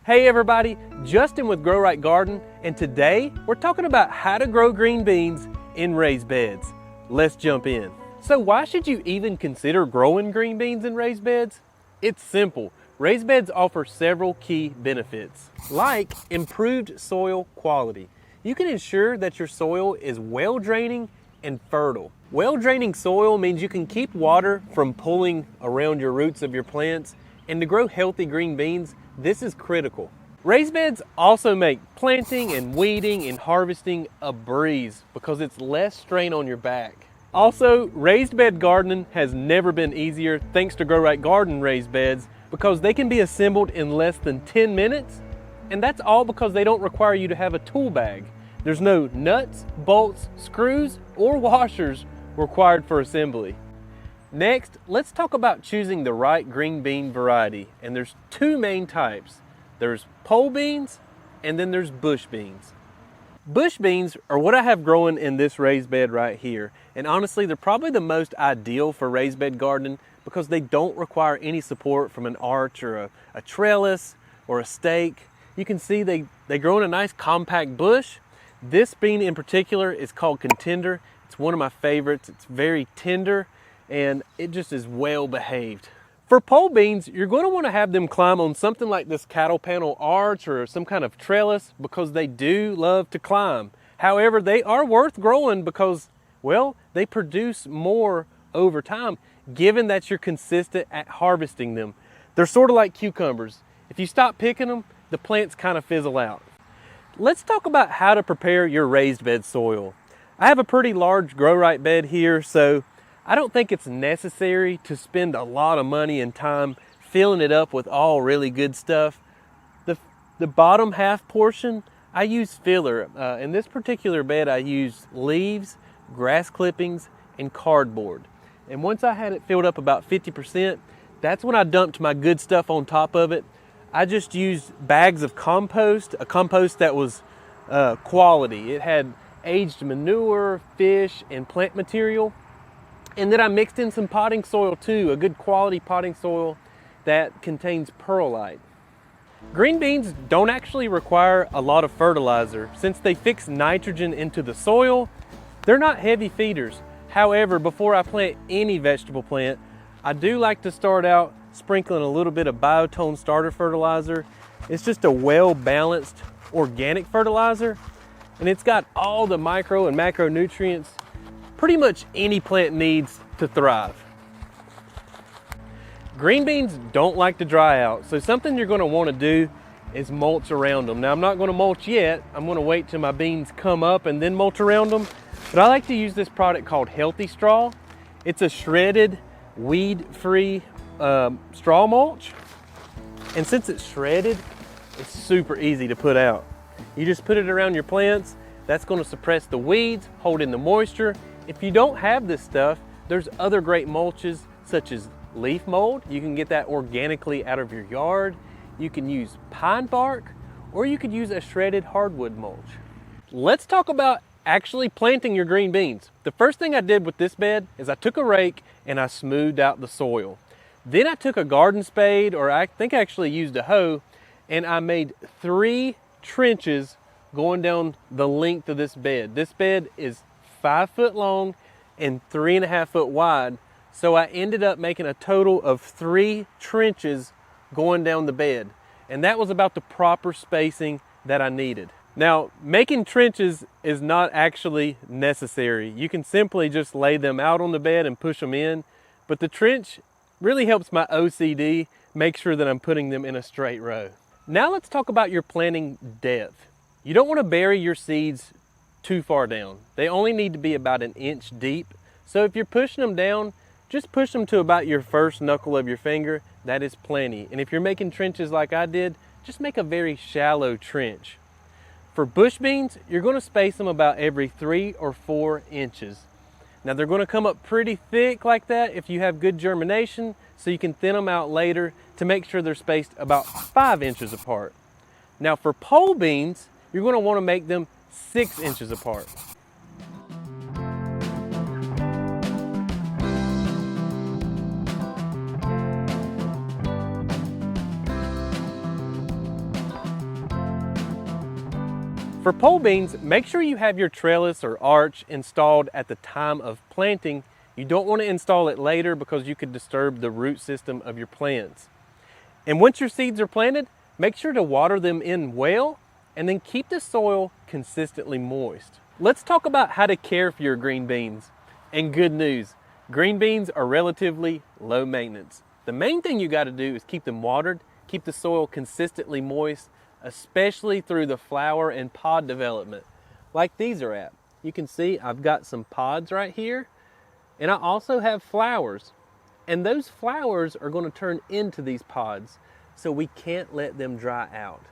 Hey everybody, Justin with Gro-Rite Garden, and today we're talking about how to grow green beans in raised beds. Let's jump in. So why should you even consider growing green beans in raised beds? It's simple. Raised beds offer several key benefits, like improved soil quality. You can ensure that your soil is well draining and fertile. Well draining soil means you can keep water from pooling around your roots of your plants, and to grow healthy green beans, this is critical. Raised beds also make planting and weeding and harvesting a breeze because it's less strain on your back. Also, raised bed gardening has never been easier thanks to Gro-Rite Garden raised beds because they can be assembled in less than 10 minutes, and that's all because they don't require you to have a tool bag. There's no nuts, bolts, screws, or washers required for assembly. Next, let's talk about choosing the right green bean variety, and there's two main types. There's pole beans and then there's bush beans. Bush beans are what I have growing in this raised bed right here, and honestly they're probably the most ideal for raised bed gardening because they don't require any support from an arch or a trellis or a stake. You can see they grow in a nice compact bush. This bean in particular is called Contender. It's one of my favorites. It's very tender and it just is well behaved. For pole beans, you're going to want to have them climb on something like this cattle panel arch or some kind of trellis because they do love to climb. However, they are worth growing because, well, they produce more over time given that you're consistent at harvesting them. They're sort of like cucumbers. If you stop picking them, the plants kind of fizzle out. Let's talk about how to prepare your raised bed soil. I have a pretty large Gro-Rite bed here, so I don't think it's necessary to spend a lot of money and time filling it up with all really good stuff. The bottom half portion, I use filler. In this particular bed, I used leaves, grass clippings, and cardboard. And once I had it filled up about 50%, that's when I dumped my good stuff on top of it. I just used bags of compost, a compost that was quality. It had aged manure, fish, and plant material. And then I mixed in some potting soil too, a good quality potting soil that contains perlite. Green beans don't actually require a lot of fertilizer. Since they fix nitrogen into the soil, they're not heavy feeders. However, before I plant any vegetable plant, I do like to start out sprinkling a little bit of biotone starter fertilizer. It's just a well-balanced organic fertilizer, and it's got all the micro and macronutrients pretty much any plant needs to thrive. Green beans don't like to dry out, so something you're going to want to do is mulch around them. Now I'm not going to mulch yet. I'm going to wait till my beans come up and then mulch around them. But I like to use this product called Healthy Straw. It's a shredded, weed-free straw mulch. And since it's shredded, it's super easy to put out. You just put it around your plants. That's going to suppress the weeds, hold in the moisture. If you don't have this stuff, there's other great mulches such as leaf mold. You can get that organically out of your yard. You can use pine bark, or you could use a shredded hardwood mulch. Let's talk about actually planting your green beans. The first thing I did with this bed is I took a rake and I smoothed out the soil. Then I took a garden spade, or I think I actually used a hoe, and I made 3 trenches going down the length of this bed. This bed is 5 foot long and 3.5 foot wide. So I ended up making a total of 3 trenches going down the bed. And that was about the proper spacing that I needed. Now, making trenches is not actually necessary. You can simply just lay them out on the bed and push them in. But the trench really helps my OCD make sure that I'm putting them in a straight row. Now let's talk about your planting depth. You don't want to bury your seeds too far down. They only need to be about 1 inch deep. So if you're pushing them down, just push them to about your first knuckle of your finger. That is plenty. And if you're making trenches like I did, just make a very shallow trench. For bush beans, you're going to space them about every 3 or 4 inches. Now they're going to come up pretty thick like that if you have good germination, so you can thin them out later to make sure they're spaced about 5 inches apart. Now for pole beans, you're going to want to make them 6 inches apart. For pole beans, make sure you have your trellis or arch installed at the time of planting. You don't want to install it later because you could disturb the root system of your plants. And once your seeds are planted, make sure to water them in well and then keep the soil consistently moist. Let's talk about how to care for your green beans. And good news, green beans are relatively low maintenance. The main thing you got to do is keep them watered, keep the soil consistently moist, especially through the flower and pod development, like these are at. You can see I've got some pods right here, and I also have flowers. And those flowers are going to turn into these pods, so we can't let them dry out.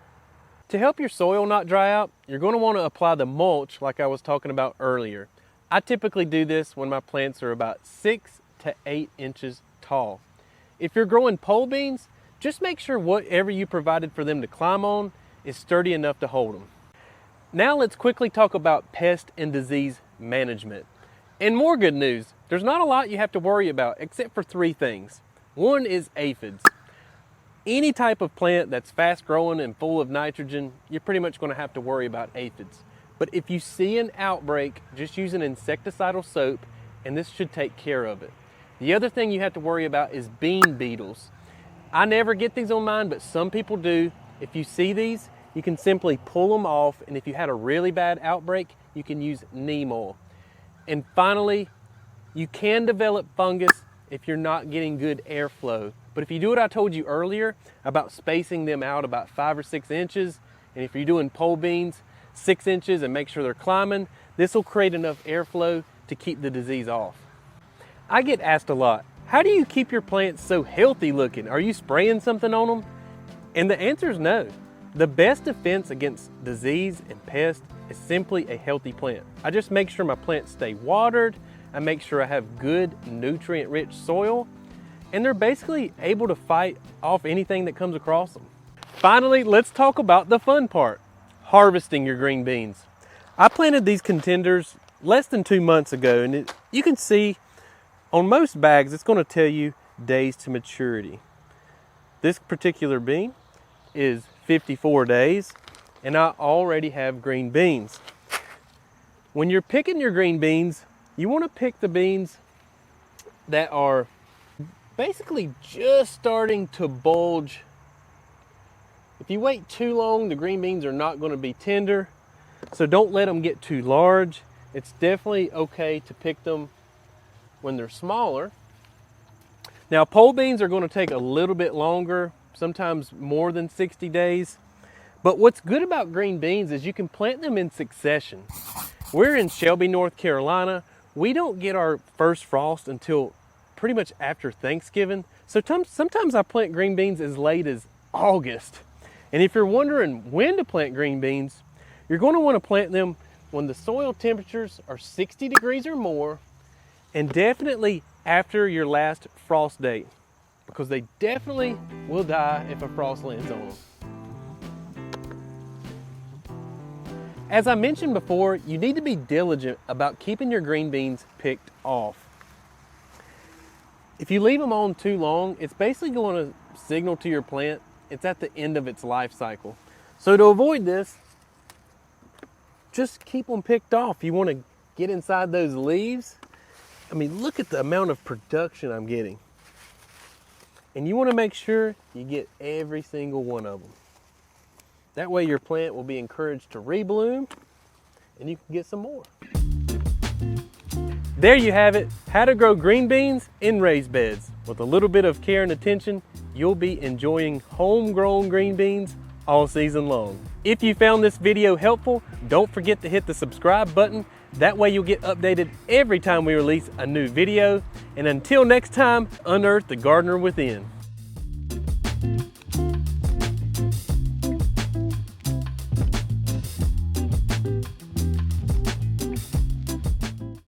To help your soil not dry out, you're going to want to apply the mulch like I was talking about earlier. I typically do this when my plants are about 6 to 8 inches tall. If you're growing pole beans, just make sure whatever you provided for them to climb on is sturdy enough to hold them. Now let's quickly talk about pest and disease management. And more good news, there's not a lot you have to worry about except for 3 things. One is aphids. Any type of plant that's fast growing and full of nitrogen, you're pretty much going to have to worry about aphids. But if you see an outbreak, just use an insecticidal soap and this should take care of it. The other thing you have to worry about is bean beetles. I never get these on mine, but some people do. If you see these, you can simply pull them off, and if you had a really bad outbreak, you can use neem oil. And finally, you can develop fungus if you're not getting good airflow. But if you do what I told you earlier about spacing them out about 5 or 6 inches, and if you're doing pole beans, 6 inches and make sure they're climbing, this will create enough airflow to keep the disease off. I get asked a lot, how do you keep your plants so healthy looking? Are you spraying something on them? And the answer is no. The best defense against disease and pest is simply a healthy plant. I just make sure my plants stay watered, I make sure I have good nutrient-rich soil, and they're basically able to fight off anything that comes across them. Finally, let's talk about the fun part, harvesting your green beans. I planted these contenders less than 2 months ago, and you can see on most bags, it's going to tell you days to maturity. This particular bean is 54 days, and I already have green beans. When you're picking your green beans, you want to pick the beans that are basically just starting to bulge. If you wait too long, the green beans are not going to be tender, so don't let them get too large. It's definitely okay to pick them when they're smaller. Now, pole beans are going to take a little bit longer, sometimes more than 60 days. But what's good about green beans is you can plant them in succession. We're in Shelby, North Carolina. We don't get our first frost until pretty much after Thanksgiving. So sometimes I plant green beans as late as August. And if you're wondering when to plant green beans, you're going to want to plant them when the soil temperatures are 60 degrees or more, and definitely after your last frost date, because they definitely will die if a frost lands on them. As I mentioned before, you need to be diligent about keeping your green beans picked off. If you leave them on too long, it's basically going to signal to your plant it's at the end of its life cycle. So to avoid this, just keep them picked off. You want to get inside those leaves. I mean, look at the amount of production I'm getting. And you want to make sure you get every single one of them. That way your plant will be encouraged to rebloom and you can get some more. There you have it, how to grow green beans in raised beds. With a little bit of care and attention, you'll be enjoying homegrown green beans all season long. If you found this video helpful, don't forget to hit the subscribe button. That way you'll get updated every time we release a new video. And until next time, unearth the gardener within.